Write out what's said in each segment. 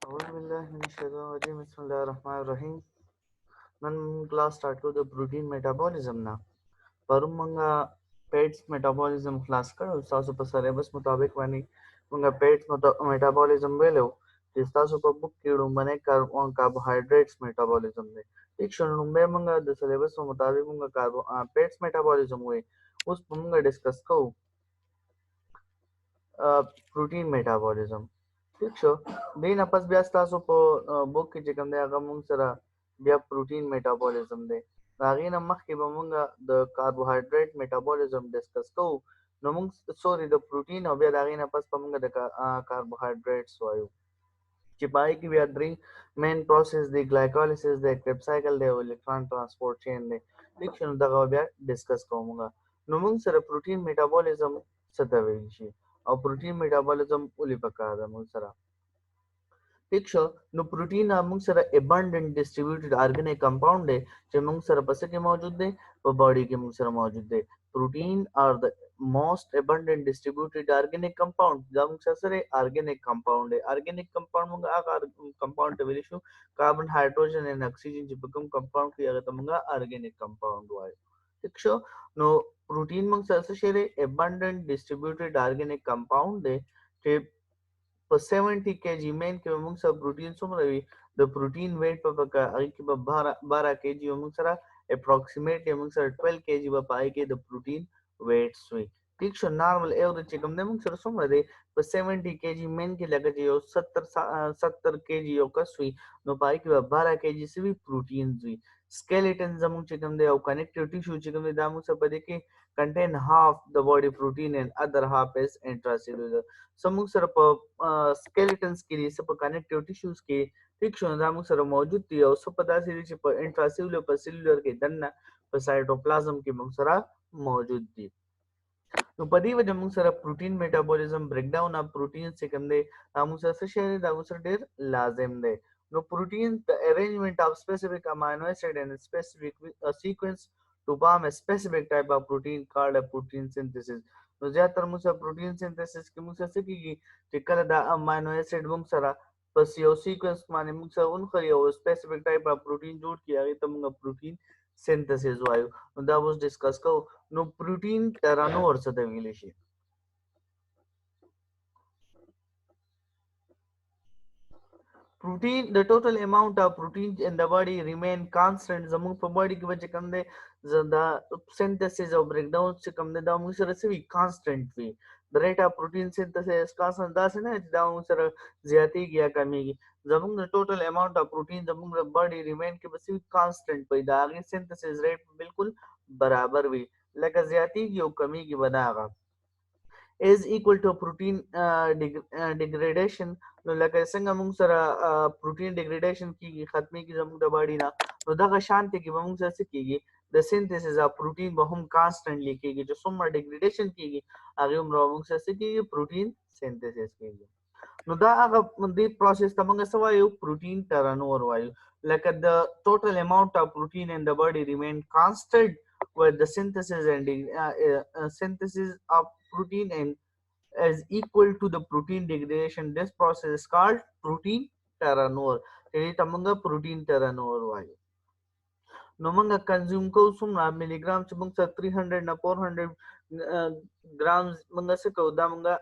أعوذ بالله من الشيطان الرجيم بسم الله الرحمن الرحيم نن class start करो the protein metabolism ना पर मंगा पेट्स मेटाबॉलिज्म क्लास करो तासो په सिलेबस مطابق باندې मंगा पेट्स मेटाबॉलिज्म वेलो چې تاسو په بک کې رومنه कार्बोहाइड्रेट्स मेटाबॉलिज्म دی एक شنو مې منगा د सिलेबस مطابق منगा पेट्स मेटाबॉलिज्म وي اوس منगा ډیسکس کوو प्रोटीन मेटाबॉलिज्म ठीक شو دین پس بیا تاسو په بوک کې چې کوم دی هغه موږ سره بیا پروتین میټابولیزم دی دا غي نه مخکې به موږ د کاربوهایډریټ میټابولیزم ډیسکس کوو نو موږ سوري د پروتین او بیا دا غي نه پس په موږ د کاربوهایډریټس وایو چې پای کې بیا درې مین پروسس دی ګلایکولیسس دی کریب سایکل دی او الکترون ترانسپورت چین دی ٹھیک شنو دا بیا ډیسکس کوو نو موږ سره پروتین میټابولیزم څه ته ویل شي او پروتین میټابولیزم ولې پکار ده موږ سره ٹھیک شو نو پروتین موږ سره abundant distributed organic compound دی چې موږ سره پس کې موجود دی په باډي کې موږ سره موجود دی پروتین are the most abundant distributed organic compound دا موږ سره organic compound دی organic compound موږ هغه compound ته ویل شو کاربن هایدروجن ان اکسیجن چې په کوم compound کې هغه ته موږ organic compound وایو ٹھیک شو نو پروتین موږ سره څه شی abundant distributed organic compound دی چې په 70 kg مین کې موږ سره پروتین څومره وي د پروتین ویټ په پکا هغه کې به 12 kg موږ سره اپروکسیمیټلی موږ سره 12 kg په پای کې د پروتین ویټس وي ٹھیک شو نارمل ایوریج چې کوم د موږ سره څومره دی په 70 kg مین کې لګا چې یو 70 kg یو کس وي نو پای کې به 12 kg سوي پروتین وي سکیلیټن زموږ چې کوم دی او کنیکټیو ټیشو چې کوم دی دا موږ سره پدې کې contain half the body protein and other half is intracellular سمون سره په سکیلیټنز کې دي سره په کنیکټیو ټیشوز کې ټیک شو دا موږ سره موجود دي او سره په داسې دي چې په انټراسیلولر په سیلولر کې دنه په سایټوپلازم کې موږ سره موجود دي نو په دې وجه موږ سره پروتین میټابولیزم بریک ډاون اف پروتین چې کوم دی موږ سره څه شی دی دا موږ سره ډیر لازم دی نو پروتین the arrangement of specific amino acid and specific sequence to form a specific type of protein called a protein synthesis نو زیاتره موږ سره پروتین سینتھیسس کې موږ سره څه کیږي چې کله دا امینو اسید موږ سره پس یو سیکوینس باندې موږ سره اونخري او سپیسیفیک ټایپ اف پروتین جوړ کیږي هغه ته موږ پروتین سینتھیسس وایو نو دا اوس ډیسکس کوو نو پروتین ترانو ورڅ ته ویل شي protein the total amount of protein in the body remain constant زموږ په باډي کې چې کوم دی دا synthesis او breakdown چې کوم دی دا موږ سره سوي constant وي the rate of protein synthesis constant دا څه نه چې دا موږ سره زیاتېږي یا کمیږي زموږ د total amount of protein زموږ د باډي remain کې به سوي constant وي دا هغه synthesis rate بالکل برابر وي لکه زیاتېږي او کمیږي به دا هغه is equal to protein degradation نو لکه څنګه موږ سره پروتین ډیګریډیشن کیږي ختمي کی زموږ د باډي نه نو دغه شانته کې موږ سره څه کیږي د سینتھیسس اف پروتین به هم کانستنټلی کیږي چې څومره ډیګریډیشن کیږي هغه موږ سره څه کیږي پروتین سینتھیسس کیږي نو دا هغه دې پروسس ته موږ څه وایو پروتین ټرنوور وایو لکه د ټوټل اماونت اف پروتین ان د باډي ریمین کانستنٹ with the synthesis of protein and is equal to the protein degradation. This process is called protein turnover. Jadi tamunga protein turnover vayu. No manga consume ko sumna milligram se manga 300 na 400 grams manga se ko da manga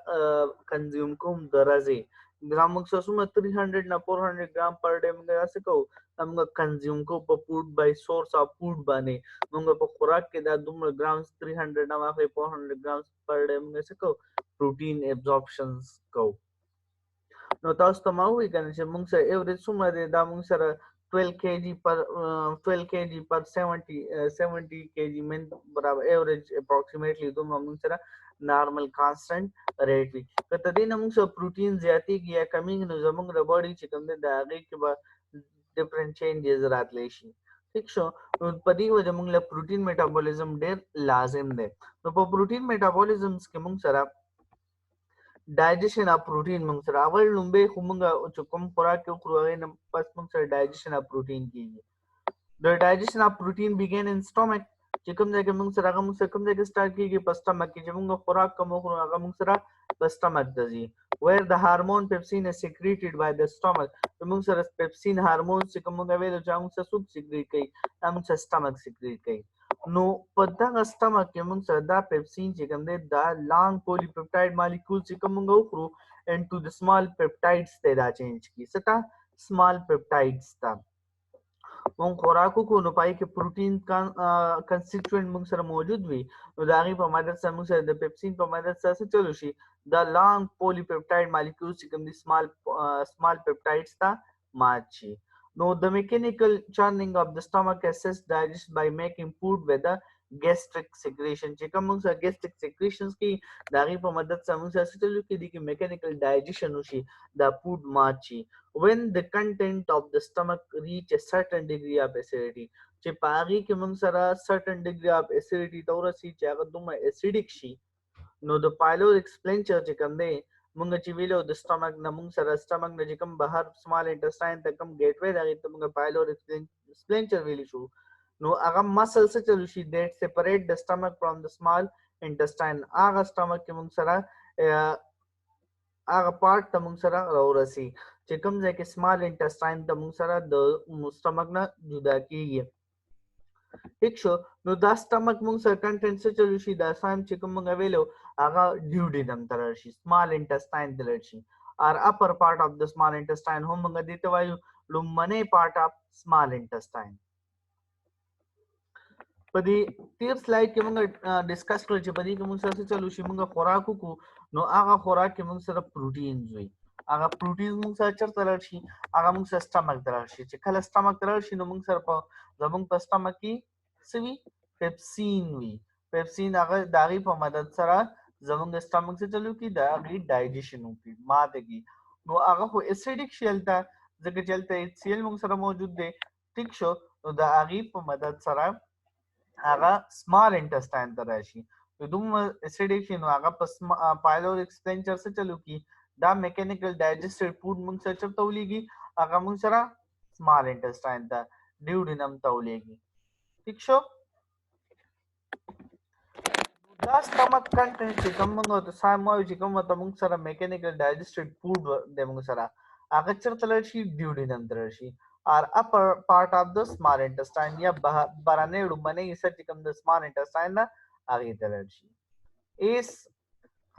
consume ko daraze gram manga sumna 300 na 400 gram per day manga se ko manga consume ko po food by source of food bane manga po khorak ke da dum grams 300 na 400 grams per day manga se ko protein absorptions ko نو تاسو ته ما وی کنه چې موږ سره ایوریج څومره دی دا موږ سره 12 kg per 70 kg من برابر ایوریج اپروکسیمیټلی دومره موږ سره نارمل کانستنٹ ریټ وي کته دې نه موږ سره پروتین زیاتېږي یا کمیږي نو زموږ د باډي چې کوم دی د هغې کې به ډفرنٹ چینجز راتلی شي ٹھیک شو نو په دې وجه موږ له پروتین میټابولیزم ډېر لازم دی نو په پروتین میټابولیزمس کې موږ سره digestion of protein موږ سره اول لومبه خو موږ چې کوم خوراک کې خورو هغه نه پس موږ سره digestion of protein کیږي the digestion of protein begin in stomach چې کوم ځای کې موږ سره هغه موږ سره کوم ځای کې سٹارټ کیږي په سټمک کې چې موږ خوراک کوم خورو هغه موږ سره په سټمک ته ځي where the hormone pepsin is secreted by the stomach چې موږ سره پپسین هارمون چې کوم موږ ویلو چې موږ سره سوپ سیکریټ کوي دا موږ سره سټمک سیکریټ کوي نو په دغه سټمک کې موږ سره دا پپسین چې کوم دی دا لانګ پولیپپټاید مالیکول چې کوم موږ وخورو into the small peptides ته دا چینج کی ستا small peptides ته مونږ خوراکو کو نو پای کې پروتین کنسټیټوئنټ مونږ سره موجود وي نو دا غي په مدد سره مونږ سره د پپسین په مدد سره څه چلو شي دا لانګ پولیپپټاید مالیکولز چې کوم دي سمال پپټایډز ته مات شي نو د میکانیکل churning of the stomach assists digest by making food with the gastric secretion چې کوم موږ سره gastric secretions کې دا غي په مدد سره موږ سره چلو کې دي کې میکانیکل ډایجیشن وشي دا فود مات شي when the content of the stomach reach a certain degree of acidity چې پاغي کې موږ سره certain degree of acidity ته ورسي چې هغه دومره acidic شي نو د pyloric sphincter چې کوم دی موږ چې ویلو د stomach نه موږ سره stomach نه چې کوم بهر small intestine ته کوم gateway راغی ته موږ pyloric sphincter ویلی شو نو هغه muscle څه چلو شي that separate the stomach from the small intestine هغه stomach کې موږ سره هغه پارت ته موږ سره راورسي چې کوم ځای کې سمال انټسټاین ته موږ سره د سټمک نه جدا کیږي ٹھیک شو نو دا سټمک موږ سره کنټینټ څه چلو شي دا سایم چې کوم موږ ویلو هغه ډیوډینم ته راشي سمال انټسټاین ته راشي اور اپر پارت اف د سمال انټسټاین هم موږ دې ته وایو لومړنی پارت اف سمال انټسټاین په دې تیر سلایډ کې موږ ډیسکس کړل چې په دې کې موږ سره چلو شي موږ خوراک کو نو هغه خوراک کې موږ سره پروتینز وي هغه پروتینز موږ سره چرته راشي هغه موږ سره سټمک ته راشي چې کله سټمک ته راشي نو موږ سره په زموږ په سټمک کې سوي پپسین وي پپسین هغه داغي په مدد سره زموږ سټمک څخه چلو کی داغي ډایجیشن وکړي ماتګي نو هغه خو اسیډیک شیلتا ځکه چلته سیل موږ سره موجود دی ټیک شو نو د هغه په مدد سره هغه سمال انټسټاین ته راشي نو دوم اسیډیک نو هغه په پایلوریک سپلنچر څخه چلو کی دا میکانیکل ډایجسټډ فود موږ سره چرته ولېږي هغه موږ سره سمال انټسټاین ته ډیوډینم ته ولېږي ٹھیک شو دا سټمک کنټینټ چې کوم موږ ته سامو چې کوم ته موږ سره میکانیکل ډایجسټډ فود د موږ سره هغه چرته لري ډیوډینم ته راشي or upper part of the small intestine या बराने उड़मने इसे चिकम the small intestine ना आगे तरह she is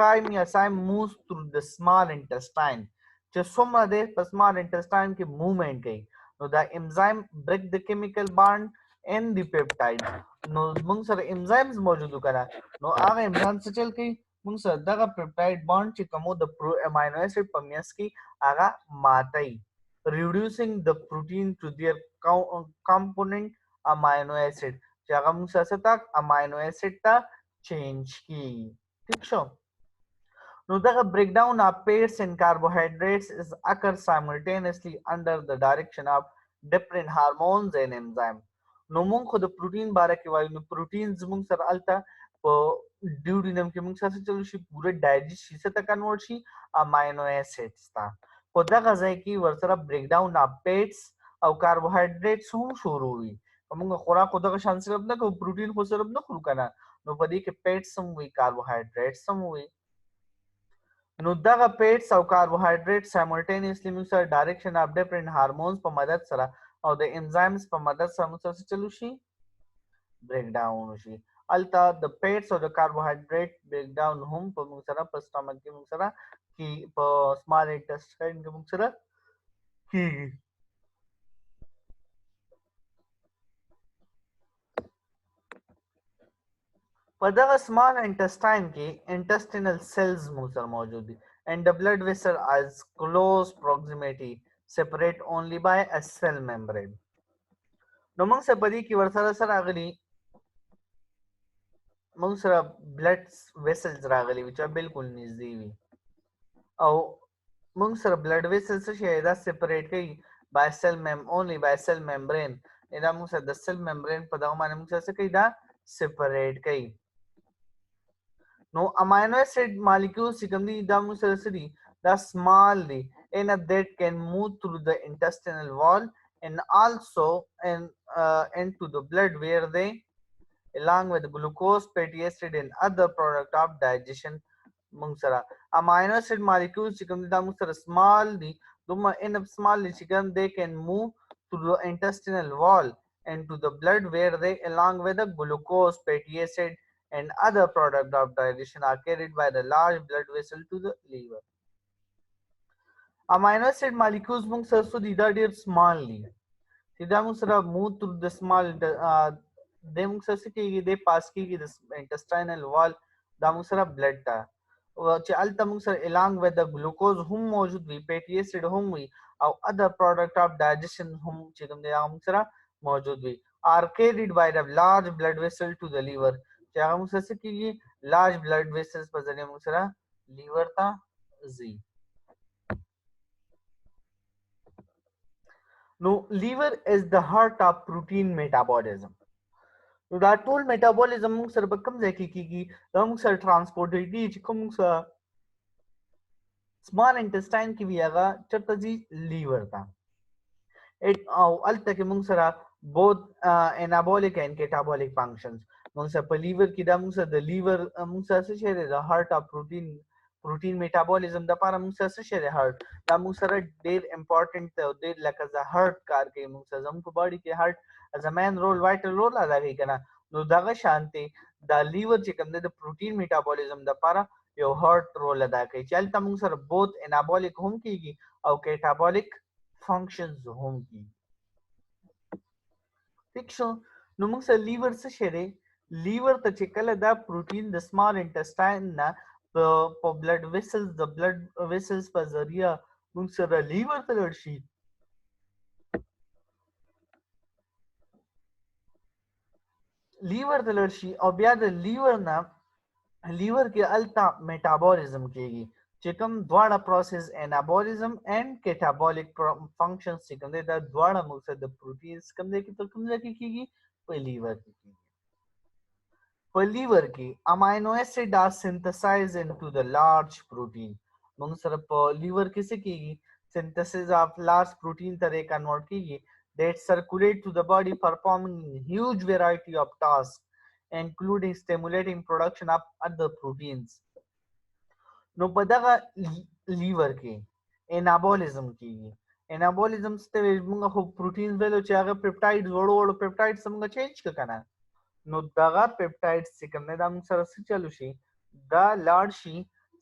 chyme या chyme moves through the small intestine जो सोमा दे पर small intestine की movement कहीं no the enzyme break the chemical bond and the peptide no मुंग सर enzymes मौजूद करा no आगे enzyme से चल के मुंग सर दगा peptide bond चिकमो the amino acid पमियस की आगा माताई reducing the protein to their component amino acid چې هغه موږ سره تک امینو اسید ته چینج کی ٹھیک شو نو دغه break down of fats and carbohydrates is occur simultaneously under the direction of different hormones and enzymes نو موږ خو د پروتین باره کې وایو نو پروتینز موږ سره الته په ډیوډینم کې موږ سره چلو شي پوره ډایجست شي څه ته کنورټ شي امینو اسیدز ته په دغه ځای کې ورسره بریک ډاون اف فیټس او کاربوهایډریټس هم شروع وي موږ خوراک خو دغه شان صرف نه کوو پروتین خو صرف نه خورو کنه نو په دې کې فیټس هم وي کاربوهایډریټس هم وي نو دغه فیټس او کاربوهایډریټ سایملټینیسلی موږ سره ډایرکشن اف ډیفرنٹ هارمونز په مدد سره او د انزایمز په مدد سره موږ سره چلو شي بریک ډاون شي الته د فیټس او د کاربوهایډریټ بریک ډاون هم په موږ سره په سټمک کې موږ سره کی په سمال انټسټاین کې موږ سره کیږي په دغه سمال انټسټاین کې انټسټینل سیلز موږ سره موجود دي and the blood vessel is close proximity separate only by a cell membrane نو موږ سره پدې کې ورسره سره راغلي موږ سره بلډ ویسلز راغلي چې بالکل نږدې وي او موږ سره بلډ ویسلز څه دا سپریټ کوي by cell only by cell membrane دا موږ سره د سیل ممبرین په دغه باندې موږ سره څه کوي دا سپریټ کوي نو امینو اسید مالیکولز چې کوم دي دا موږ سره څه دي دا small دي and that can move through the intestinal wall and also into the blood where they along with glucose, fatty acid and other product of digestion موږ سره amino acid molecules چې کوم دي دا موږ سره small دي دومره enough small دي چې کوم they can move through the intestinal wall and to the blood where they along with the glucose, fatty acid and other product of digestion are carried by the large blood vessel to the liver. Amino acid molecules موږ سره څه دي دا ډېر small دي چې دا موږ سره move through the small د موږ سره څه کېږي د پاس کېږي د intestinal wall دا موږ سره blood ته چې هلته موږ سره along with the glucose هم موجود وي fatty acid هم وي او other product of digestion هم چې کوم دی هغه موږ سره موجود وي are carried by the large blood vessel to the liver چې هغه موږ سره څه کېږي large blood vessels په ذریعه موږ سره liver ته ځي. نو liver is the heart of protein metabolism. نو دا ټول میټابولیزم موږ سره په کوم ځای کې کیږي دا موږ سره ټرانسپورټېږي چې کوم سره small intestine کې وي هغه چرته ځي لیور ته او هلته کې موږ سره both anabolic and catabolic functions موږ سره په لیور کې دا موږ سره د لیور موږ سره څه شی دی د heart of protein metabolism د لپاره موږ سره څه شی دی heart دا موږ سره ډېر امپورټنټ دی او ډېر لکه د heart کار کوي موږ سره زموږ په باډي کې heart as a main role vital role ادا کوي کنه نو دغه شانتي دا لیور چې کوم دی د پروتین میټابولیزم د لپاره یو هارت رول ادا کوي چې هلته موږ سره بوت انابولیک هم کیږي او کیټابولیک فنکشنز هم کیږي. ٹھیک شو نو موږ سره لیور څه شی دی لیور ته چې کله دا پروتین د سمال انټسټاین نه په بلډ ویسلز د بلډ ویسلز په ذریعہ موږ سره لیور ته لړ شي لیور ته لړ شي او بیا د لیور نه لیور کې التا میټابولیزم کېږي چې کوم دواړه پروسس انابولیزم اینڈ کیټابولیک فنکشنز چې کوم دی دا دواړه موږ سره د پروتینز کوم دی کې تر کوم ځای کې کېږي په لیور کې کېږي په لیور کې امینو اسید آر سنتھسائز انټو د لارج پروتین موږ سره په لیور کې څه کېږي سنتھسس اف لارج پروتین ته کنورټ کېږي that circulate to the body performing huge variety of tasks including stimulating production of other proteins. نو په دغه لیور کې انابولیزم کېږي انابولیزم څه ته موږ خو پروتینز ویلو چې هغه پیپټایډز وړو پیپټایډز څنګه چینج کنه نو دغه پیپټایډز چې کوم نه د موږ سره څه چلو شي دا لاړ شي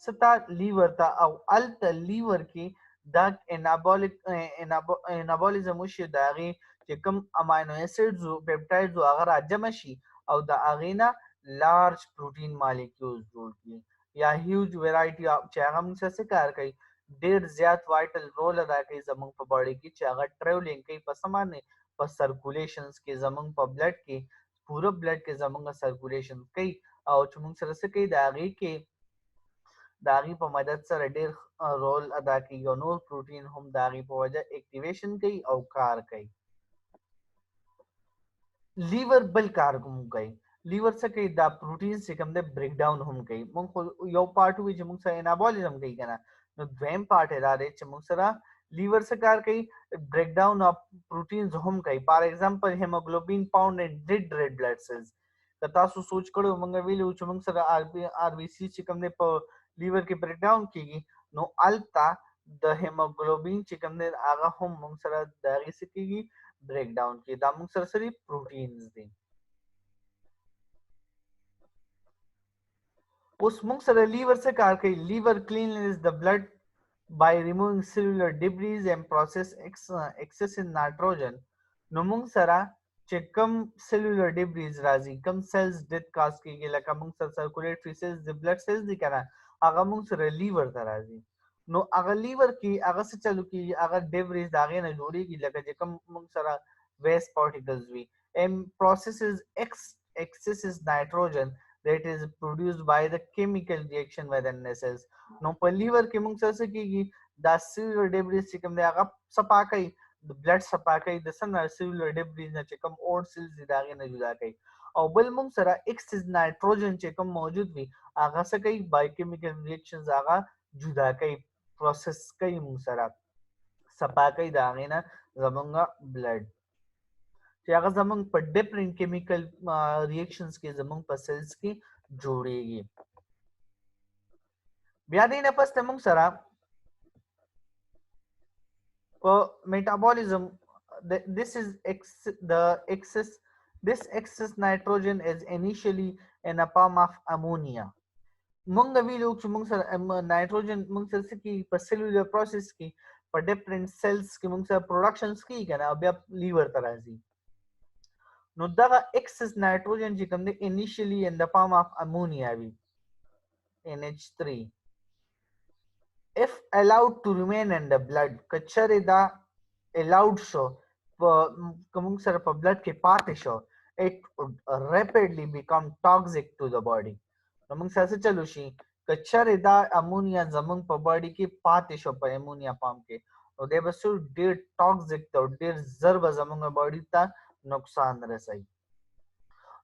ستا لیور ته او الته لیور کې دا انابولیزم وشي د هغې چې کوم امینو اسیډز او پیپټایډز هغه راجمع شي او د هغې نه لارج پروټین مالیکولز جوړ کړي یا هیوج ویرایټي چې هغه موږ سره څه کار کوي ډېر زیات وایټل رول ادا کوي زموږ په باډي کې چې هغه ټریولینګ کوي په څه باندې په سرکولیشنز کې زموږ په بلډ کې پوره بلډ کې زموږ سرکولیشن کوي او چې موږ سره څه کوي د هغې کې د هغې په مدد سره ډېر رول ادا کوي او نور پروټین هم د هغې په وجه اکټیویشن کوي او کار کوي لیور بل کار هم کوي لیور څه کوي دا پروټین چې کوم دی بریک ډاون هم کوي موږ خو یو پارټ وي چې موږ سره انابولیزم کوي که نه نو دویم پارټ یې دا دی چې موږ سره لیور څه کار کوي بریک ډاون اف پروټینز هم کوي فار ایگزامپل هیموګلوبین پاوند اینډ ریډ بلډ سیلز که تاسو سوچ کړو موږ ویلو چې موږ سره آر بي سي چې کوم دی په لیور کې بریک ډاون کیږي نو الته د هیموګلوبین چې کوم دی هغه هم موږ سره د هغې څه کیږي بریک ډاون کیږي دا موږ سره سری پروټینز دي اوس موږ سره لیور څه کار کوي لیور کلینز د بلډ by removing cellular debris and process excess in nitrogen نو موږ سره چې کم cellular debris راځي کم cells death cause کیږي لکه موږ سره circulatory cells د blood cells دي کنه هغه موږ سره لیور ته راځي نو هغه لیور کې هغه څه چلو کیږي هغه debris د هغې نه جوړیږي لکه چې کم موږ سره waste particles وي and processes excess nitrogen that is produced by the chemical reaction within the cells نو په لیور کې موږ څه کیږي دا سیلولر ډیبریز چې کوم دی هغه صفا کوي د بلډ صفا کوي د څنګه سیلولر ډیبریز نه چې کوم اور سیلز دي د هغې نه جدا کوي او بل موږ سره ایکسس نایټروجن چې کوم موجود وي هغه څه کوي بایوکیمیکل ریاکشنز هغه جدا کوي پروسس کوي موږ سره صفا کوي د هغې نه زمونږ بلډ چې هغه زمونږ په ډیفرنٹ کیمیکل ریاکشنز کې زمونږ په سیلز کې جوړیږي. بیا دې نه پس موږ سره په میټابولیزم this is this excess nitrogen is initially in a form of ammonia. مونږ ویلو چې مونږ سره نایټروجن مونږ سره سکی په سیلولر پروسس کې په ډیفرنٹ سیلز کې مونږ سره پروډکشنز کی کنه بیا لیور ته راځي. نو دغه ایکسس نایټروجن چې کوم دی انیشلی ان د فارم اف امونیا وی NH3 if allowed to remain in the blood کچره دا allowed شو کوم سره په بلډ کې پاتې شو it would rapidly become toxic to the body. نو موږ سره چلو شي کچره دا امونیا زمون په باډي کې پاتې شو په امونیا پام کې نو دی به سو ډیر ټاکسیک ته ډیر ضرب زمونږ باډي ته نقصان رسوي.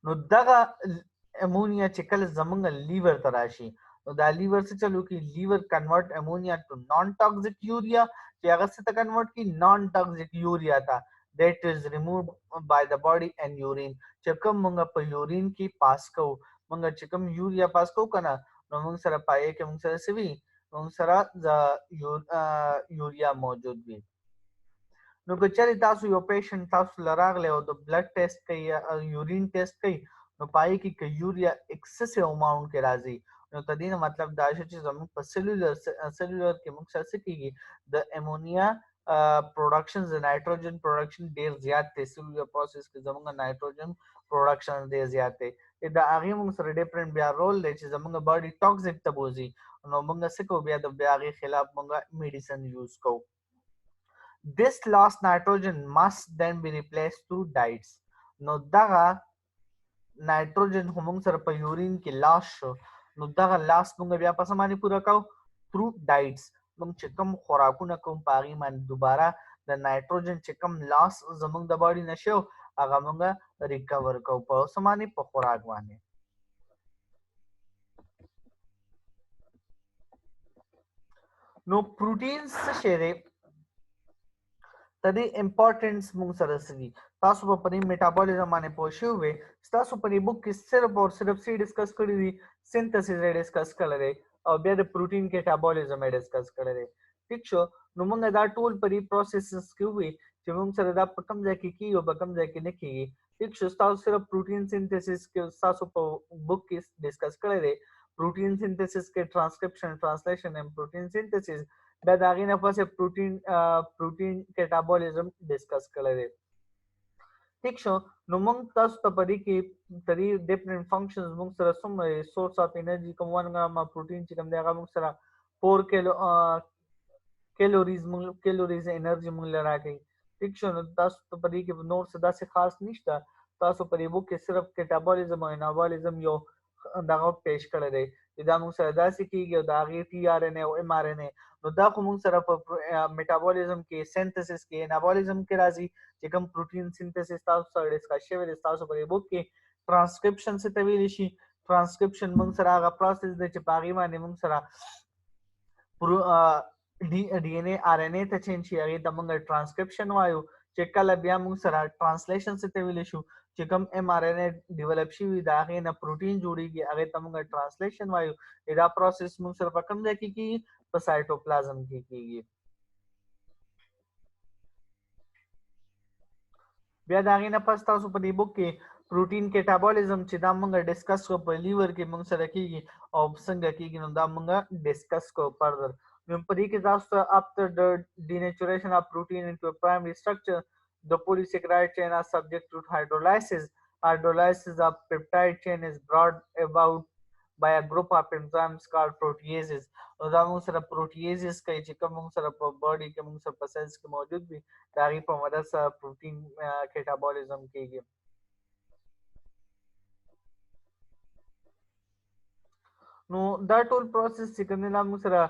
نو دغه امونیا چې کله زمونږ لیور ته راشي نو دا لیور څه چلو کې لیور کنورټ امونیا ټو نان ټاکسیک یوریا چې هغه څه ته کنورټ کی نان ټاکسیک یوریا ته that is removed by the body and urine چې کوم موږ په یورین کې پاس کوو موږ چې کوم یوریا پاس کوو کنه نو موږ سره پایې کې موږ سره سوي موږ سره یوریا موجود وي. نو که چېرې تاسو یو پیشنټ تاسو لراغله او د بلډ ټیسټ کوي یورین ټیسټ کوي نو پایې کې ک یوریا ایکسسیو اماونټ کې راځي نو تدین مطلب دا چې زموږ په سیلولر کې موږ سره سکیږي د امونیا پروډکشن د نایټروجن پروډکشن ډیر زیات دی سیلولر پروسس کې زموږ نایټروجن پروډکشن ډیر زیات دی دا هغه موږ سره ډیفرنٹ بیا رول دی چې زموږ باډي ټاکسیک ته بوزي نو موږ سکو بیا د بیا هغه خلاف موږ میډیسن یوز کوو. This lost nitrogen must then be replaced through diets. نو دغه نایټروجن هم سره په یورین کې لاس شو نو دغه لاس موږ بیا په سمانی پورا کوو through diets. موږ چې کوم خوراکونه کوم پاغي باندې دوباره د نایټروجن چې کوم لاس زموږ د باډي نشو هغه موږ ریکور کوو په سمانی په خوراک باندې. نو پروتینز څه شی دی تدې امپورټنس موږ سره سړي تاسو په پرې میټابولیزم باندې پوه شئ وې تاسو په دې بوک کې صرف او صرف سی ډیسکس کړی دي سینتھسس ډیسکس کړل دي او بیا د پروتین کیټابولیزم ډیسکس کړل دي. ټیک شو نو موږ دا ټول پرې پروسیسز کې وي چې موږ سره دا په کوم ځای کې کیږي او په کوم ځای کې نه کیږي. ټیک شو تاسو صرف پروتین سینتھسس کې تاسو په بوک کې ډیسکس کړی دي پروتین سینتھسس کې ټرانسکرپشن ټرانسلیشن اند پروتین سینتھسس دا داغې نه پسې پروتین کیټابولیزم ډیسکس کړی دی. ٹھیک شو نو موږ تاسو ته پدې کې تری ډیفرنٹ فنکشنز موږ سره څومره سورس اف انرژي کوم 1 ګرام پروتین چې کوم دی هغه موږ سره 4 کیلوریز انرژي موږ لرا کوي. ٹھیک شو نو تاسو ته پدې کې نور څه داسې خاص نشته تاسو پرې بو کې صرف کیټابولیزم او انابولیزم یو دغه پیش کړی دی دا موږ سره داسې کیږي او دا غي ټي ار ان اے او ام ار ان اے نو دا خو موږ سره په میټابولیزم کې سینتھسس کې انابولیزم کې راځي چې کوم پروتین سینتھسس تاسو سره ډیسکس شوی دی تاسو په بوک کې ټرانسکرپشن څه ته ویل شي ټرانسکرپشن موږ سره هغه پروسس دی چې پاغي باندې موږ سره D N A R N A ته چینج شي هغه د موږ ټرانسکرپشن وایو چې کله بیا موږ سره ټرانسلیشن څه ته ویل شو چې کوم ام ار ان اے ډیولپ شي دا هغه نه پروتین جوړیږي هغه ته موږ ټرانسلیشن وایو دا پروسس موږ سره په کوم ځای کې کیږي په سایټوپلازم کې کیږي. بیا دا غینه پس تاسو په دې بوک کې پروتین کیټابولیزم چې دا موږ ډیسکس کو په لیور کې موږ سره کیږي او څنګه کیږي نو دا موږ ډیسکس کو فردر. نو په دې کې تاسو after the denaturation of protein into a primary structure the polysaccharide chain are subject to hydrolysis. Hydrolysis of peptide chain is brought about by a group of enzymes called proteases. او دا موږ سره پروټیزز کوي چې کوم موږ سره په باډي کې موږ سره په سیلز کې موجود وي دا غي په مدد سره پروتین کیټابولیزم کیږي. نو دا ټول پروسس چې کوم نه موږ سره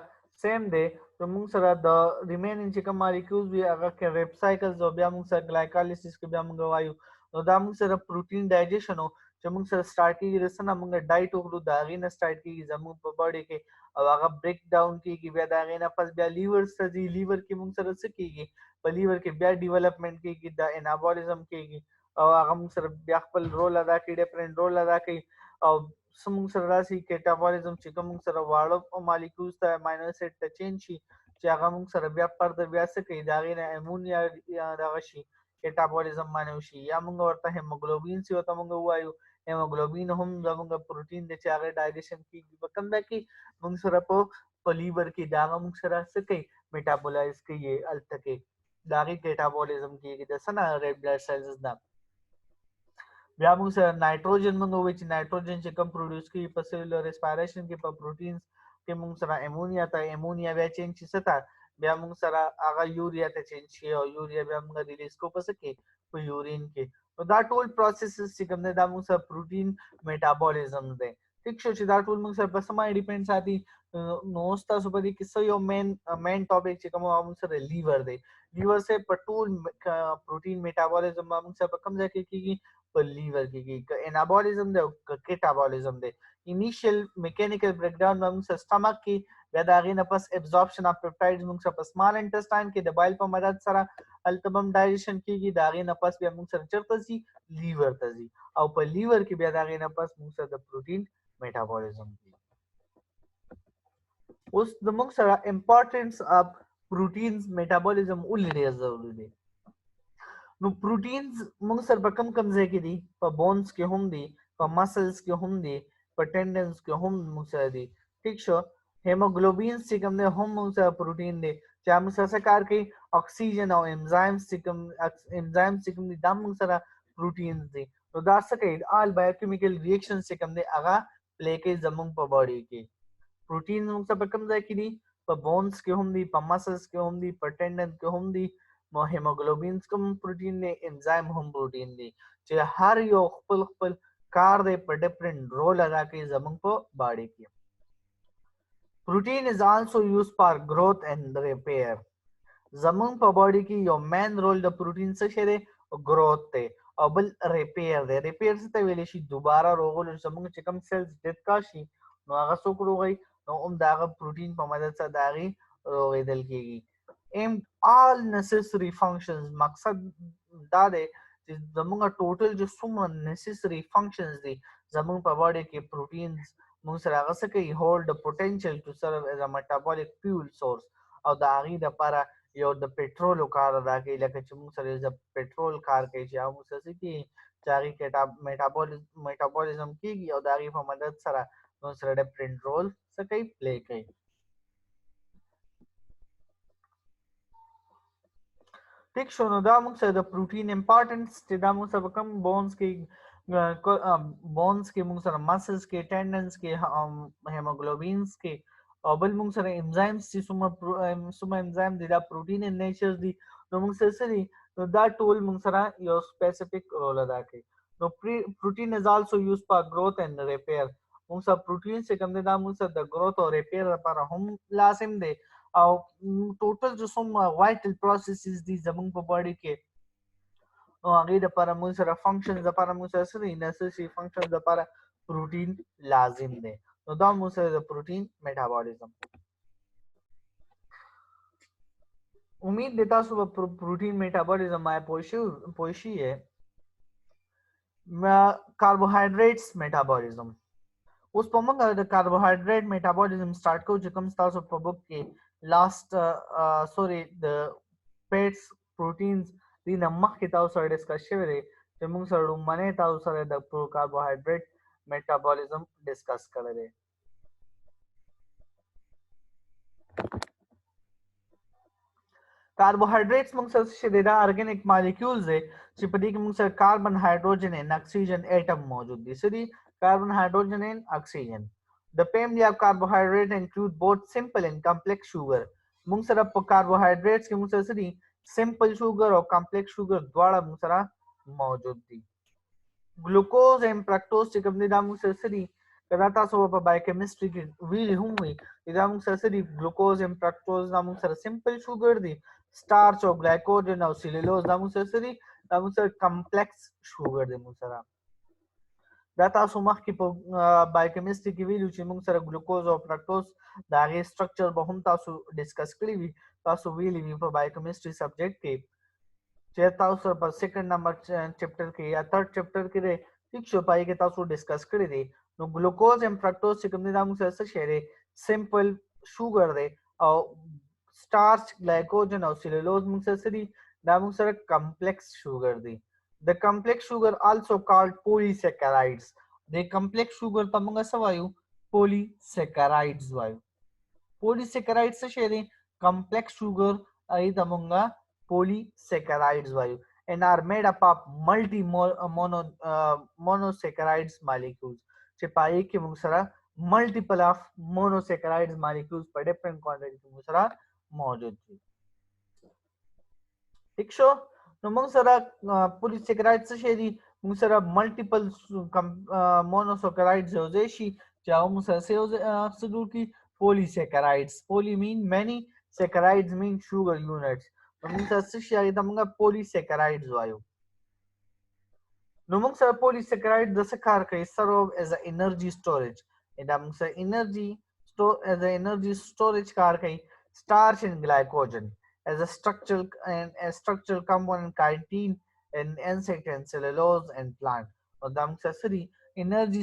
سیم دی نو موږ سره د ریمینینګ چې کوم مالیکولز وي هغه کې ریپسایکلز او بیا موږ سره ګلایکالیسیس کې بیا موږ وایو نو دا موږ سره پروتین ډایجیشن چې موږ سره سٹارټ کیږي رسنه موږ ډایټ وکړو دا غي نه سٹارټ کیږي زموږ په باډي کې او هغه بریک ډاون کیږي بیا دا غي نه پس بیا لیور ته ځي لیور کې موږ سره څه کیږي په لیور کې بیا ډیولپمنٹ کیږي دا انابولیزم کیږي او هغه موږ سره بیا خپل رول ادا کوي، ډیفرنٹ رول ادا کوي. او موږ سره داسې کیټابولیزم چې کوم موږ سره واړه مالیکولز ته امینو اسید ته چینج شي چې هغه موږ سره بیا فردر بیا څه کوي، د هغې نه امونیا دغه شي کیټابولیزم باندې وشي. یا موږ ورته هیموګلوبین چې ورته موږ ووایو، هیموګلوبین هم زموږ پروټین دی چې هغه ډایجیشن کیږي په کوم ځای کې موږ سره په لیور کې، دا هغه موږ سره څه کوي میټابولایز کوي هلته کې د هغې کیټابولیزم کیږي د څه نه ریډ بلډ سیلز نه. بیا موږ سره نایټروجن موږ وایو چې نایټروجن چې کوم پروډوس کیږي په سیلولر ریسپایریشن کې په پروټینز کې موږ سره امونیا ته، امونیا بیا چینج شي څه ته، بیا موږ سره هغه یوریا ته چینج شي او یوریا بیا موږ ریلیز کوو په څه کې په یورین کې. نو دا ټول پروسیسز چې کوم دی دا موږ سره پروټین میټابولیزم دی. ټیک شو چې دا ټول موږ سره په څه باندې ډیپینډ ساتي. نو اوس تاسو په دې کې څه یو مین ټاپک چې کوم موږ سره لیور دی، لیور سے په ټول پروټین میټابولیزم موږ سره په کوم ځای کې کیږي په لیور کې کیږي. که انابولیزم دی او که کیټابولیزم دی. انیشیل میکینیکل بریک ډاون موږ سره سټمک کې، بیا د هغې نه پس ابزارپشن اف پیپټایډز موږ سره په سمال انټسټاین کې د بایل په مدد سره هلته به هم ډایجیشن کیږي. د هغې نه پس بیا موږ سره چېرته ځي، لیور ته ځي او په لیور کې بیا د هغې نه پس موږ سره د پروټین میټابولیزم کیږي. اوس د موږ سره امپورټنس اف پروټینز میټابولیزم ولې ډېر ضروري دی. نو پروټینز موږ سره په کم ځای کې دي، په بونز کې هم دي، په مسلز کې هم دي، په ټینډنز کې هم موږ سره دي. ټیک شو. هیموګلوبینز چې کوم دی هم موږ سره پروټین دی چې موږ سره څه کار کوي، اکسیجن او انزایمز چې کوم دي دا موږ سره پروټینز دي. نو دا څه کوي، آل بایوکیمیکل ریاکشنز چې کوم دی هغه پلی کوي زموږ په باډي کې. پروټین موږ سره په کوم ځای کې دي، په بونز کې هم دي، په مسلز کې هم دي، په ټینډن کې هم دي. هیموګلوبینز کوم پروټین دی، انزایم هم پروټین دی چې هر یو خپل خپل کار دی په ډیفرنٹ رول ادا کوي زموږ په باډي کې. پروټین از آلسو یوز فار گروث اینڈ ریپیر. زموږ په باډي کې یو مین رول د پروټین څه شی دی، گروث دی او بل ریپیر دی. ریپیر څه ته ویلی شي، دوباره روغول. زموږ چې کوم سیلز ډیت کا شي نو هغه څوک روغوي، نو هم د هغه پروټین په مدد سره د هغې روغېدل کېږي. aimed all necessary functions. مقصد دا دی چې زموږ ټوټل چې څومره necessary functions دي زموږ په باډي کې پروټینز موږ سره هغه څه کوي، hold the potential to serve as a metabolic fuel source او د هغې دپاره یو د پټرولو کار ادا کوي. لکه چې موږ سره د پټرول کار کوي چې هغه موږ سره څه کېږي چې هغې میټابولیزم کېږي او د هغې په مدد سره موږ سره ډفرنټ رول څه کوي، پلی کوي. ټیک شو. نو دا موږ سره د پروټین امپارټنس چې دا موږ سره کوم بونز کې موږ سره مسلز کې، ټینډنز کې، هیموګلوبینز کې او بل موږ سره انزایمز چې څومره انزایم دي دا پروټین ان نیچر دي. نو موږ سره څه دي، نو دا ټول موږ سره یو سپیسیفک رول ادا کوي. نو پروټین از آلسو یوز فار گروث اینڈ ریپیر. موږ سره پروټین چې کوم دی دا موږ سره د گروث او ریپیر لپاره هم لازم دی او ټوټل چې څومره وایټل پروسیسز دي زموږ په باډي کې نو هغې دپاره موږ سره فنکشنز دپاره موږ سره څه دي، نیسسري فنکشنز دپاره پروټین لازم دی. نو دا موږ سره د پروټین میټابولیزم. امید دی تاسو به پروټین میټابولیزم باندې پوه شوي یې. کاربوهایډریټس میټابولیزم. اوس په موږ د کاربوهایډریټ میټابولیزم سٹارټ کوو چې کوم ستاسو په بک کې لاست د پیټس پروټینز دې نه مخکې تاسو سره ډسکس شوی دی چې موږ سره لومړنی تاسو سره د کاربوهایډریټ میټابولیزم ډسکس کړی دی. کاربوهایډریټس موږ سره څه دی، دا ارګینک مالیکولز دی چې په دې کې موږ سره کاربن، هایډروجن ان اکسیجن ایټم موجود دي. څه دي؟ کاربن، هایډروجن ان اکسیجن. The family of carbohydrate include both simple and complex sugar. موږ سره په کاربوهایډریټس کې موږ سره څه دي، سمپل شوګر او کمپلیکس شوګر دواړه موږ سره موجود دي. ګلوکوز او فرکټوز چې کوم دي دا موږ سره څه دي، که دا تاسو په بایوکیمسټري کې ویلي هم وي چې دا موږ سره څه دي، ګلوکوز او فرکټوز دا موږ سره سمپل شوګر دي. سټارچ او ګلایکوجن او سیلولوز دا موږ سره څه دي، دا موږ سره کمپلیکس شوګر دي. موږ سره دا تاسو مخکې په بایوکیمسټري کې ویلو چې موږ سره ګلوکوز او فرکټوز د هغې سټرکچر به هم تاسو ډسکس کړي وي، تاسو ویلي وي په بایوکیمسټري سبجیکټ کې چې تاسو په سیکنډ نمبر چپټر کې یا تھرد چپټر کې دی ٹھیک شو پای کې تاسو ډیسکس کړی دی نو ګلوکوز ایم فرکټوز چې کوم دی دا موږ سره څه دی سمپل شوګر دی او starch glycogen او cellulose موږ سره دي دا موږ سره کمپلیکس شوګر دی the complex sugar also called polysaccharides the complex sugar ته موږ څه وایو polysaccharides وایو polysaccharides څه شی دی complex sugar ای ته موږ polysaccharides وایو and are made up of monosaccharides molecules چې پای کې موږ سره multiple of monosaccharides molecules په different quantity کې موږ سره موجود دي ٹھیک شو نو موږ سره polysaccharides څه شي دي موږ سره multiple monosaccharides یو ځای شي چې هغه موږ سره څه جوړ کړي polysaccharides poly mean many saccharides mean sugar units موږ سره څه شي هغه ته موږ polysaccharides وایو نو موږ سره polysaccharides د څه کار کوي serve as a energy storage دا موږ سره energy storage کار کوي starch and glycogen as a structural component chitin and insect and cellulose and plant او دا موږ سره energy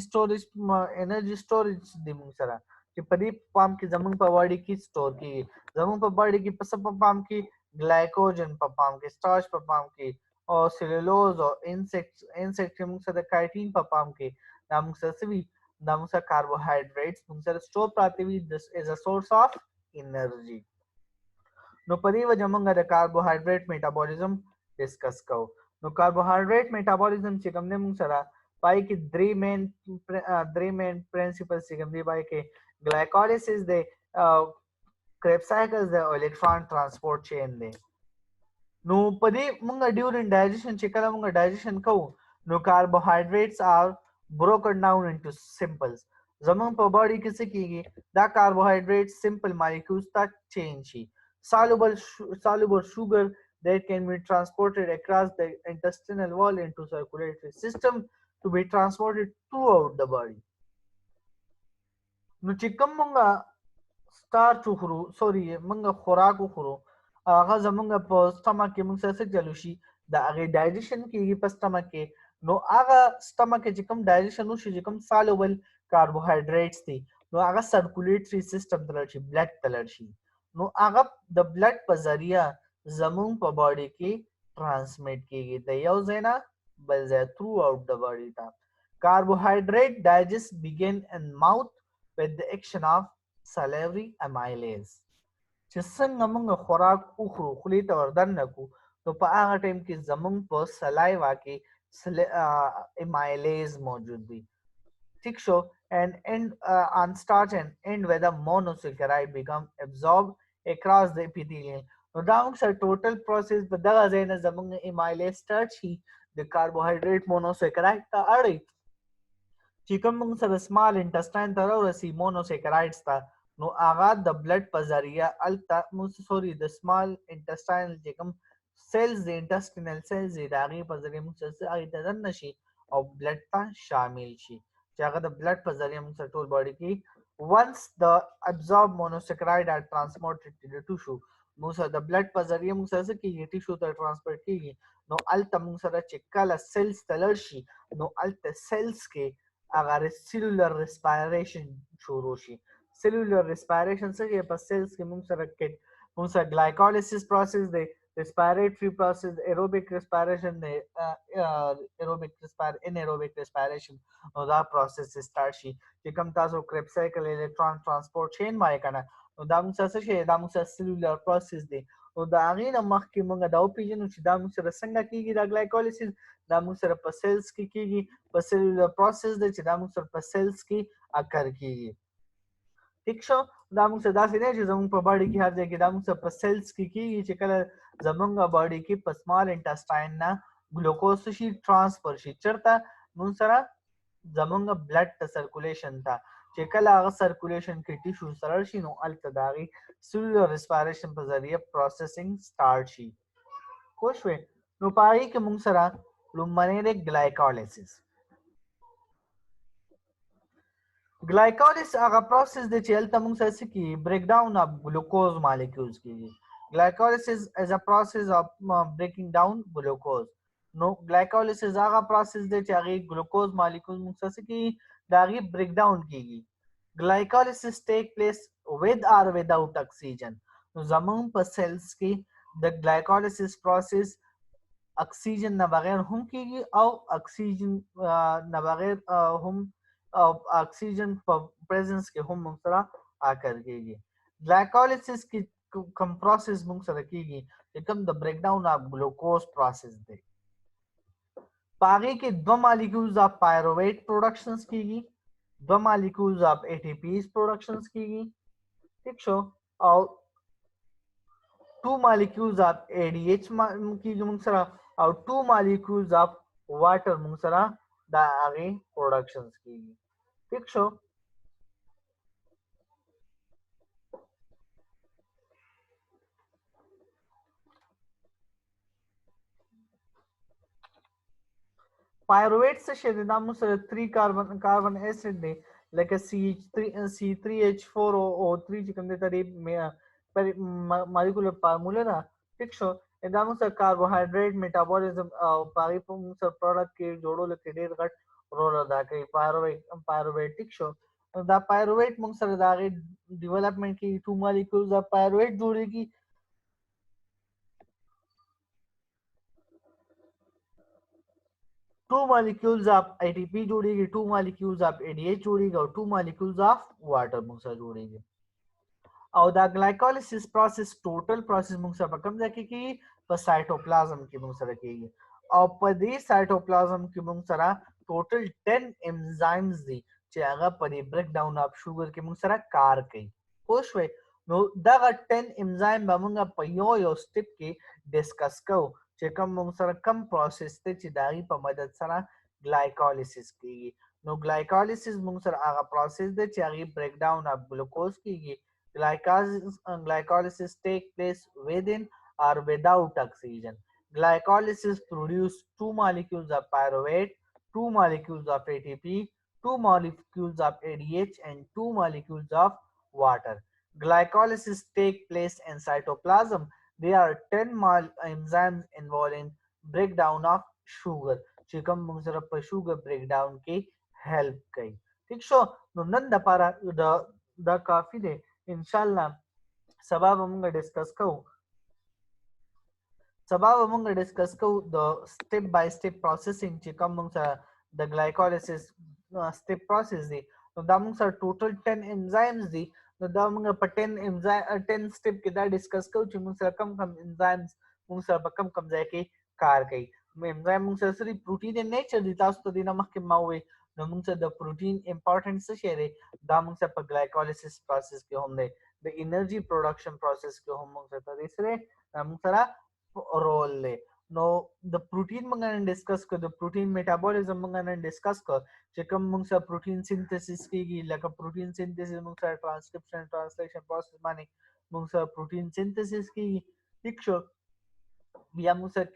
storage دی موږ سره چې په دې پام کې زمونږ په باډي کې سٹور کیږي زمونږ په باډي کې پس په پام کې glycogen په پام کې starch په پام کې او cellulose او insect موږ سره chitin په پام کې دا موږ سره دا موږ سره carbohydrates موږ سره سٹور پراته وي this is a source of energy نو په دې وجه موږ د carbohydrate metabolism ډیسکس کوو نو carbohydrate metabolism چې کوم نه موږ سره پای کې درې مین پرنسپلز چې کوم دی پای کې glycolysis دی Krebs cycles دی electron transport chain دی نو په دې موږ during digestion چې کله موږ digestion کوو نو carbohydrates are broken down into simples زمون په باډي کې څه کیږي دا carbohydrates simple molecules ته change شي soluble sugar that can be transported across the intestinal wall into circulatory system to be transported throughout the body نو چې کوم موږ starch خورو موږ خوراک خورو هغه زمونږ په سټمک کې موږ څه چلو شي دا هغه ډایجیشن کیږي په سټمک کې نو هغه سټمک کې چې کوم ډایجیشن وشي چې کوم soluble carbohydrates دي نو هغه circulatory system ته لړ شي blood ته لړ شي نو هغه د blood په ذریعہ زمون په باډي کې ترانسمیټ کیږي د یو ځای نه بل ځای throughout the body ته carbohydrate digest begin in mouth with the action of salivary amylase چې څنګه موږ خوراک وخورو خولې ته وردن نکو نو په هغه ټایم کې زمونږ په سلایوا کې amylase موجود دی ٹھیک شو and end on starch and end where the monosaccharide become absorbed across the epithelium نو دا موږ سره ټوټل پروسس په دغه ځای نه زمونږ amylase start شي د carbohydrate monosaccharide ته اړي چې کوم موږ سره small intestine ته ورسي monosaccharides ته نو هغه د بلډ په ذریعہ د small intestine چې کوم cells د intestinal cells د هغه په ذریعہ موږ سره هغه ته نشي او بلډ ته شامل شي چې هغه د بلډ په ذریعہ موږ سره ټول باډي کې once the absorbed monosaccharide are transported to the tissue موږ سره د بلډ په ذریعہ موږ سره کېږي ټیشو ته ترانسپورټ کېږي نو الته موږ سره چې کله سیلز ته لړ شي نو الته سیلز کې هغه سیلولر ریسپایریشن شروع شي cellular respiration څنګه په سیلز کې موږ سره glycolysis process دی respiratory process aerobic respiration دی anaerobic respiration او دا process start شي چې کوم تاسو Krebs cycle electron transport chain وایي کنه نو دا موږ سره شي دا موږ سره cellular process دی او دا هغه نه مخکې موږ دا وپیژنو چې دا موږ سره څنګه کیږي دا glycolysis دا موږ سره په سیلز کې کیږي په cellular process دی چې دا موږ سره په سیلز کې اکر کیږي ٹھیک شو دا موږ څه داسې نه چې زموږ په باډي کې هر ځای کې دا موږ په سیلز کې کیږي چې کله زموږ باډي کې په سمال انټسټاین نه ګلوکوز شي ټرانسفر شي چرته موږ سره زموږ بلډ ته سرکولیشن ته چې کله هغه سرکولیشن کې ټیشو سره شي نو الته داغي سیلولر ریسپایریشن په ذریعہ پروسیسینګ سٹارټ شي خوشوي نو پای کې موږ سره لومړی ګلایکولیسس glycolysis هغه پروسس دی چې هلته موږ سره کې بریک ډاون اف ګلوکوز مالیکولز کیږي Glycolysis is a process of breaking down glucose. No, glycolysis هغه process دی چې هغه glucose molecule موږ څه کوي دا هغه break down کیږي. Glycolysis take place with or without oxygen. نو زمون په cells کې د glycolysis process اکسیجن نه بغیر هم کیږي او اکسیجن نه بغیر هم او اکسیجن په پریزنس کې هم موږ سره اکر کیږي. Glycolysis کې کوم پروسس موږ سره کیږي چې کوم د بریک ډاون اف ګلوکوز پروسس دی. پاغي کې دو مالیکولز اف پایرویٹ پروډکشنز کیږي، دو مالیکولز اف ATPs پروډکشنز کیږي، ٹھیک شو، او 2 molecules of ADH کیږي موږ سره او 2 molecules of water موږ سره دا هغه پروډکشنز کیږي، ٹھیک شو. پایرویټ څه شی دی؟ دا موږ سره 3 کاربن اسید دی لکه C3H4 او 3 چې کوم دی ته پر مالیکولر فارموله ده، ٹھیک شو. دا موږ سره کاربوهایډریټ میټابولیزم او پاغي په موږ سره پروډکټ کې جوړولو کې ډیر غټ رول ادا کوي پایرویټ، ٹھیک شو. دا پایرویټ موږ سره دا غي ډیولپمنٹ کې 2 مالیکولز اف پایرویټ جوړيږي. 2 molecules of ATP جوړيږي، 2 molecules of ADH جوړيږي او 2 molecules of water موږ سره جوړيږي. او دا glycolysis process ټوټل پروسس موږ سره په کوم ځای کې کیږي؟ په سایټوپلازم کې موږ سره کیږي. او په دې سایټوپلازم کې موږ سره ټوټل 10 enzymes دي چې هغه په دې بریک ډاون اف شوګر کې موږ سره کار کوي. خو شوي نو دغه 10 enzyme به موږ په یو سټپ کې ډیسکس کوو چې کوم موږ سره کم پروسس ته چې داغي په مدد سره گلایکولیسس کیږي. نو گلایکولیسس موږ سره هغه پروسس دی چې هغه بریک ډاون اف ګلوکوز کیږي. Glycolysis take place within or without oxygen. Glycolysis produce 2 molecules of pyruvate, 2 molecules of ATP, 2 molecules of ADH and 2 molecules of water. Glycolysis take place in cytoplasm. There are 10 enzymes involved in breakdown of sugar چې کوم موږ سره په شوګر بریک ډاون کې هیلپ کوي، ٹھیک شو. نو نن د لپاره دا کافی دی. ان شاء الله سبا به موږ ډیسکس کوو د سټپ بای سټپ پروسیسینګ چې کوم موږ سره د ګلایکولیسس سټپ پروسس دی. نو دا موږ سره ټوټل 10 انزایمز دي. نو دا موږ په 10 سټپ کې دا ډیسکس کوو چې موږ سره کم انزایمز موږ سره په کم ځای کې کار کوي. انزایم موږ سره سری پروتین ان نیچر دي، تاسو ته دینه مخکې ما وې. نو موږ سره د پروتین امپورټنس څه شی دی؟ دا موږ سره په ګلایکولیسس پروسس کې هم دی، د انرژي پروډکشن پروسس کې هم موږ سره موږ سره رول دی. نو د پروتین موږ نن ډیسکس کړو، د پروتین میټابولیزم موږ نن ډیسکس کړو چې کوم موږ سره پروتین سینتھیسس کیږي. لکه پروتین سینتھیسس موږ سره ټرانسکرپشن ټرانسلیشن پروسس باندې موږ سره پروتین سینتھیسس کیږي، ٹھیک شو. بیا موږ سره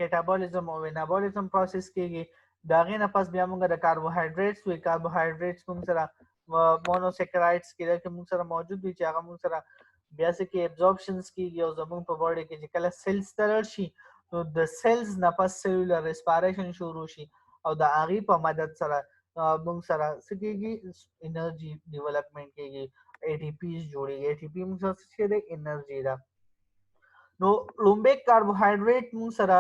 کیټابولیزم او انابولیزم پروسس کیږي. دا غي نه پس بیا موږ د کاربوهایډریټس موږ سره مونوسیکرایډز کې دا موږ سره موجود دي چې هغه موږ سره بیا کې ابزوربشنز کیږي او زموږ په باډي کې چې کله سیلز ترل شي نو د سیلز نه پس سیلولر ریسپایریشن شروع شي او د هغه په مدد سره موږ سره سکیږي انرژي ډیولپمنٹ کیږي، ATPs جوړيږي. ATP موږ سره څه دی؟ انرژي ده. نو لومبه کاربوهایډریټ موږ سره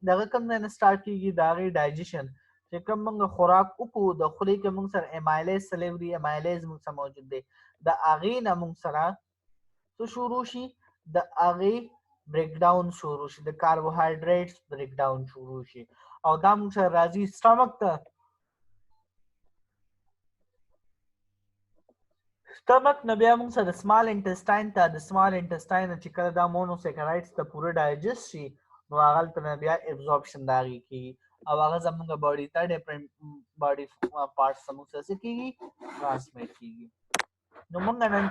دغه کوم نه سٹارټ کیږي، دغه ډایجیشن چې کوم موږ خوراک وکړو د خولې کې موږ سره امایلیز سلیوري امایلیز موږ سره موجود دی. د هغه نه موږ سره څه شروع شي؟ د هغه بریک ډاون شروع شي، د کاربوهایډریټس بریک ډاون شروع شي او دا موږ سره راځي سټمک ته. سټمک نه بیا موږ سره د سمال انټسټاین ته، د سمال انټسټاین چې کله دا مونوسیکرایډز ته پوره ډایجست شي نو هغه ته بیا ابزوربشن داږي کی او هغه زموږ باډي ته ډیفرنٹ باډي پارټس موږ سره کیږي ټرانسمیټ کیږي. نو موږ نن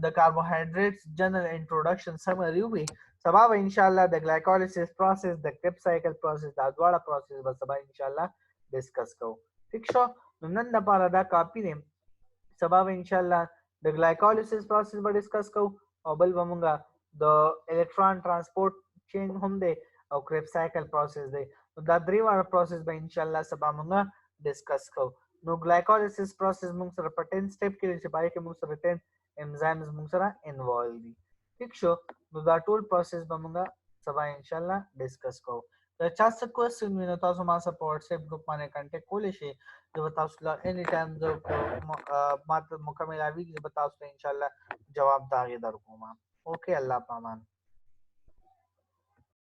د کاربوهایډریټس جنرال انټروډکشن سمری وی. سبا به ان شاء الله د ګلایکولیسس پروسس، د کریب سایکل پروسس، دا دواړه پروسس به سبا ان شاء الله ډیسکس کوو، ٹھیک شو. نن لپاره دا کافی دی. سبا به ان شاء الله د ګلایکولیسس پروسس به ډیسکس کوو او بل به موږ د الکترون ترانسپورت چین هم دی او کریبس سایکل پروسس دی. نو دا درې واړه پروسس به ان شاء الله سبا موږ ډیسکس کوو. نو ګلایکولیسس پروسس موږ سره په 10 سټیپ کې چې پای کې موږ سره 10 انزایمز موږ سره انوالو دي. ٹھیک شو. نو دا ټول پروسس به موږ سبا ان شاء الله ډیسکس کوو. دا چا څه کوېسچن وي نو تاسو ما سره په واتس اپ ګروپ باندې کانټیکټ کولی شئ. زه به تاسو له اني ټایم زه ما ته مکمل اوي زه به تاسو ته ان شاء الله جواب د هغې درکوم. اوکې، الله پامان.